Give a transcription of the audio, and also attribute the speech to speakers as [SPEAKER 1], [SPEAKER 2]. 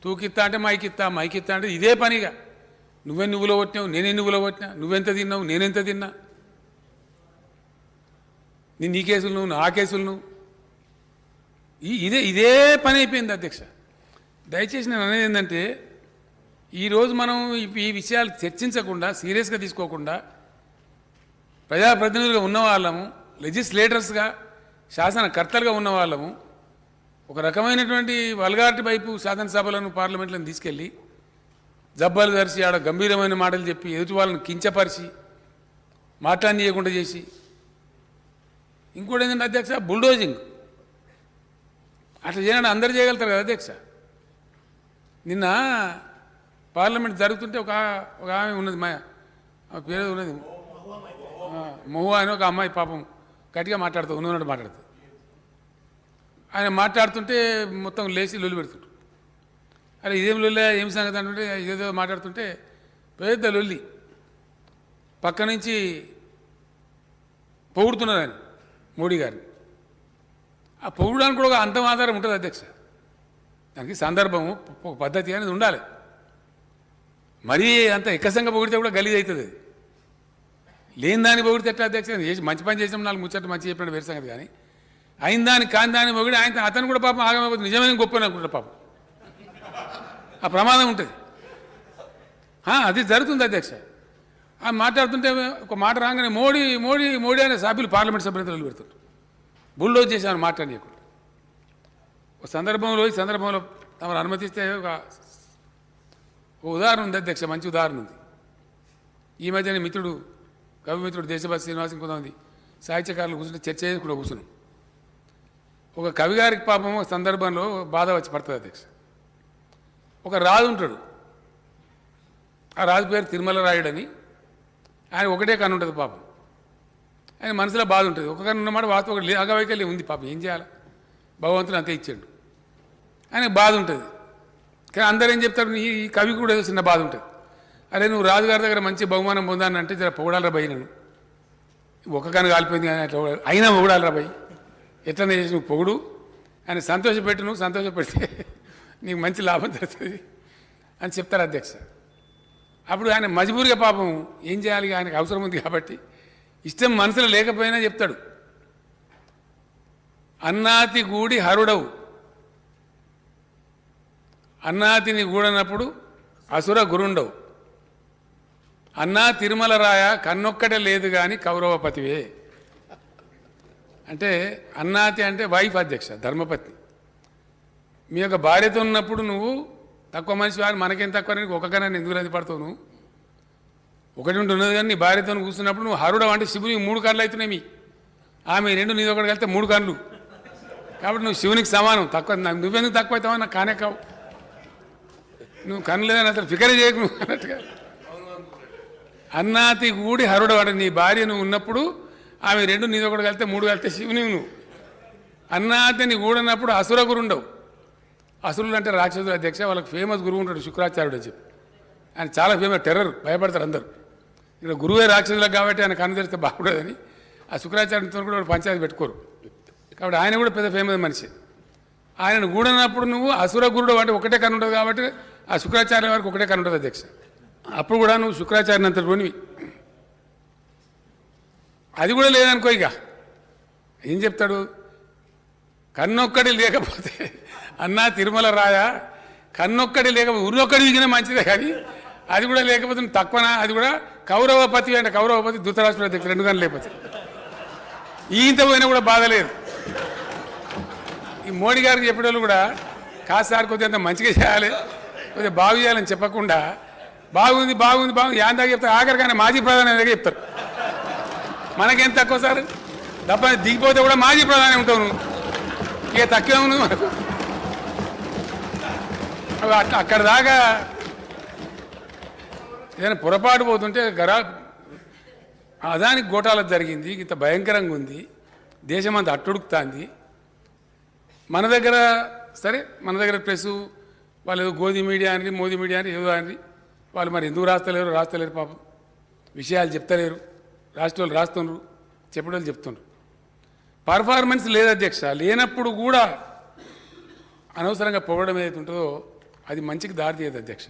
[SPEAKER 1] తూకిత్తా అంటే మైకిత్తా, మైకిత్తా అంటే ఇదే పనిగా నువ్వే నువ్వులో కొట్టినావు, నేనే నువ్వులో కొట్టినా, నువ్వెంత తిన్నావు, నేనెంత తిన్నా, నీ కేసులు నువ్వు, నా కేసులు నువ్వు, ఇదే పని అయిపోయింది అధ్యక్ష. దయచేసి నేను అనేది ఏంటంటే ఈరోజు మనం ఈ విషయాలు చర్చించకుండా, సీరియస్గా తీసుకోకుండా, ప్రజాప్రతినిధులుగా ఉన్న వాళ్ళము, లెజిస్లేటర్స్గా శాసనకర్తలుగా ఉన్న వాళ్ళము ఒక రకమైనటువంటి వల్గారిటీ వైపు శాసనసభలను, పార్లమెంట్లను తీసుకెళ్ళి జబ్బాలు ధరిచి ఆడ గంభీరమైన మాటలు చెప్పి ఎదుటి వాళ్ళని కించపరిచి మాట్లాడనీయకుండా చేసి, ఇంకోటి ఏంటంటే అధ్యక్ష బుల్డోజింగ్. అట్లా చేయడానికి అందరు చేయగలుగుతారు కదా అధ్యక్ష. నిన్న పార్లమెంట్ జరుగుతుంటే ఒక ఆమె ఉన్నది, మా పేరు ఉన్నది మహువా అని ఒక అమ్మాయి పాపం గట్టిగా మాట్లాడుతూ ఉన్నట్టు మాట్లాడుతుంది. ఆయన మాట్లాడుతుంటే మొత్తం లేచి లొల్లి పెడుతుంటారు. అరే ఇదేం లొల్లి, ఏం సంగతి అంటుంటే ఏదో మాట్లాడుతుంటే పెద్ద లొల్లి. పక్క నుంచి పొగుడుతున్నారు ఆయన మోడీ గారిని. ఆ పొగడానికి కూడా ఒక అంతం ఆధారం ఉంటుంది అధ్యక్ష. దానికి సందర్భము, ఒక పద్ధతి అనేది ఉండాలి. మరీ అంత ఎక్కసంగా పొగిడితే కూడా గలీజ్ అవుతుంది. అది లేని దాన్ని పొగిడితే ఎట్లా అధ్యక్ష? చేసి మంచి పని చేసినాం, నాలుగు ముచ్చట్లు మంచి చెప్పినట్టు వేరే సంగతి. కానీ అయిన దాన్ని కాని దాన్ని పొగిడి అతను కూడా పాపం ఆగమైపోతుంది, నిజమైన గొప్ప అనుకుంటారు పాపం. ఆ ప్రమాదం ఉంటుంది. అది జరుగుతుంది అధ్యక్ష. ఆ మాట్లాడుతుంటే ఒక మాట రాగానే మోడీ మోడీ మోడీ అనే సభ్యులు, పార్లమెంట్ సభ్యులు పెడుతుంటారు. బుల్డోజ్ చేశాను మాట్లాడనీయకుండా. ఒక సందర్భంలో ఈ సందర్భంలో తమరు అనుమతిస్తే ఒక ఉదాహరణ ఉంది అధ్యక్ష, మంచి ఉదాహరణ ఉంది. ఈ మధ్యన మిత్రుడు, కవిమిత్రుడు దేశభక్తి శ్రీనివాస్ కొంతమంది సాహిత్యకారులు కూర్చుంటే చర్చ చేసి కూడా కూర్చున్నాం. ఒక కవి గారికి పాపం ఒక సందర్భంలో బాధ వచ్చి పడుతుంది అధ్యక్ష. ఒక రాజు ఉంటాడు, ఆ రాజు పేరు తిరుమల రాయుడని. ఆయన ఒకటే కన్ను ఉంటుంది పాపం. ఆయన మనసులో బాధ ఉంటుంది. ఒక కన్ను ఉన్నమాట వాస్తవం ఒకటి అగవైకల్యం ఉంది పాపం. ఏం చేయాలి, భగవంతుడు అంతే ఇచ్చాడు. ఆయనకు బాధ ఉంటుంది. కానీ అందరూ ఏం చెప్తారు, ఈ కవి కూడా ఏదో చిన్న బాధ ఉంటుంది. అరే నువ్వు రాజుగారి దగ్గర మంచి బహుమానం పొందాను అంటే జర పొగడాలరా భయ్, నేను ఒక కన్ను కాలిపోయింది కానీ అట్లా అయినా పొగడాలరా భయ్, ఎట్లనే చేసి నువ్వు పొగుడు, ఆయన సంతోషపెట్టు, నువ్వు సంతోషపెడితే నీకు మంచి లాభం జరుగుతుంది అని చెప్తారు అధ్యక్ష. అప్పుడు ఆయన మజబూరిగా పాపం ఏం చేయాలి, ఆయనకు అవసరం ఉంది కాబట్టి ఇష్టం మనసులో లేకపోయినా చెప్తాడు, అన్నాతి గూడి హరుడవు, అన్నాతిని గూడనప్పుడు అసుర గురుండవు, అన్నా తిరుమల రాయ కన్నొక్కటే లేదు కానీ కౌరవపతివే. అంటే అన్నాతి అంటే వైఫ్ అధ్యక్ష, ధర్మపత్ని. మీ యొక్క భార్యతో ఉన్నప్పుడు నువ్వు తక్కువ మనిషి వారు, మనకేం తక్కువ, ఒక కన్నా ఎందుకు రద్దు పడతావు, నువ్వు ఒకటి ఉన్నది కానీ నీ భార్యతో కూర్చున్నప్పుడు నువ్వు హరుడవు అంటే శివునికి 3 కళ్ళు అవుతున్నాయి. మీ ఆమె 2 నీది ఒకటి కలిస్తే 3 కళ్ళు. కాబట్టి నువ్వు శివునికి సమానం. తక్కువ నువ్వెందుకు తక్కువ అవుతావో నాకు కానే కావు, నువ్వు కన్ను లేదని అసలు ఫికర్ చేయకు నువ్వు అన్నట్టుగా. అన్నాతి గూడి హరుడు అంటే నీ భార్య నువ్వు ఉన్నప్పుడు ఆమె 2 నీది ఒకటి కలిస్తే 3 కలిస్తే శివుని నువ్వు. అన్నాతిని గూడన్నప్పుడు అసుర గురుండవు. అసురులు అంటే రాక్షసులు అధ్యక్ష. వాళ్ళకి ఫేమస్ గురువు ఉంటాడు శుక్రాచార్యుడు అని చెప్పి. ఆయన చాలా ఫేమస్, టెర్రర్, భయపడతారు అందరూ. ఇక్కడ గురువే రాక్షసులకు కాబట్టి ఆయన కన్ను తెరిస్తే బాగుండదని ఆ శుక్రాచార్యుడితో కూడా పంచాయతీ పెట్టుకోరు. కాబట్టి ఆయన కూడా పెద్ద ఫేమస్ మనిషి. ఆయనను గూడనప్పుడు నువ్వు అసుర గురుడు అంటే ఒకటే కన్ను ఉంటుంది కాబట్టి ఆ శుక్రాచార్య వారికి ఒకటే కన్ను ఉంటుంది అధ్యక్ష. అప్పుడు కూడా నువ్వు శుక్రాచార్యని అంత రోనివి. అది కూడా లేదనుకో, ఇక ఏం చెప్తాడు, కన్నొక్కడి లేకపోతే అన్నా తిరుమల రాయ కన్నొక్కడి లేకపోతే ఉర్రొక్కడి విగిన మంచిదే, కానీ అది కూడా లేకపోతే తక్కువనా, అది కూడా కౌరవపతి అంటే కౌరవపతి ధృతరాష్ట్రుడు అధ్యక్షుడు 2 గంటలు లేకపోతే ఈయంత పోయినా కూడా బాధ లేదు. ఈ మోడీ గారికి చెప్పేవాళ్ళు కూడా కాసారి కొద్దిగా అంత మంచిగా చేయాలి, కొద్దిగా బాగు చేయాలని చెప్పకుండా బాగుంది బాగుంది బాగుంది యాందాక చెప్తారు. ఆఖరికైనా మాజీ ప్రధాని దగ్గర చెప్తారు. మనకేం తక్కువ సార్, తప్ప దిగిపోతే కూడా మాజీ ప్రధాని ఉంటావు నువ్వు, ఇక తక్కువ ఉంది మనకు. అక్కడ దాకా ఏదైనా పొరపాటు పోతుంటే అదానికి గోటాలకు జరిగింది, ఇంత భయంకరంగా ఉంది, దేశం అంతా అట్టుడుకుతుంది. మన దగ్గర సరే, మన దగ్గర ప్రెస్ వాళ్ళు ఏదో గోధి మీడియా అని, మోదీ మీడియా అని, ఏదో అని వాళ్ళు మరి ఎందుకు రాస్తలేరు పాపం, విషయాలు చెప్తలేరు. రాష్ట్రాలు రాస్తున్నారు, చెప్పడం చెప్తున్నారు. పర్ఫార్మెన్స్ లేదు అధ్యక్ష. లేనప్పుడు కూడా అనవసరంగా పొగడం ఏదైతే ఉంటుందో అది మంచికి దారి తీయదు అధ్యక్ష.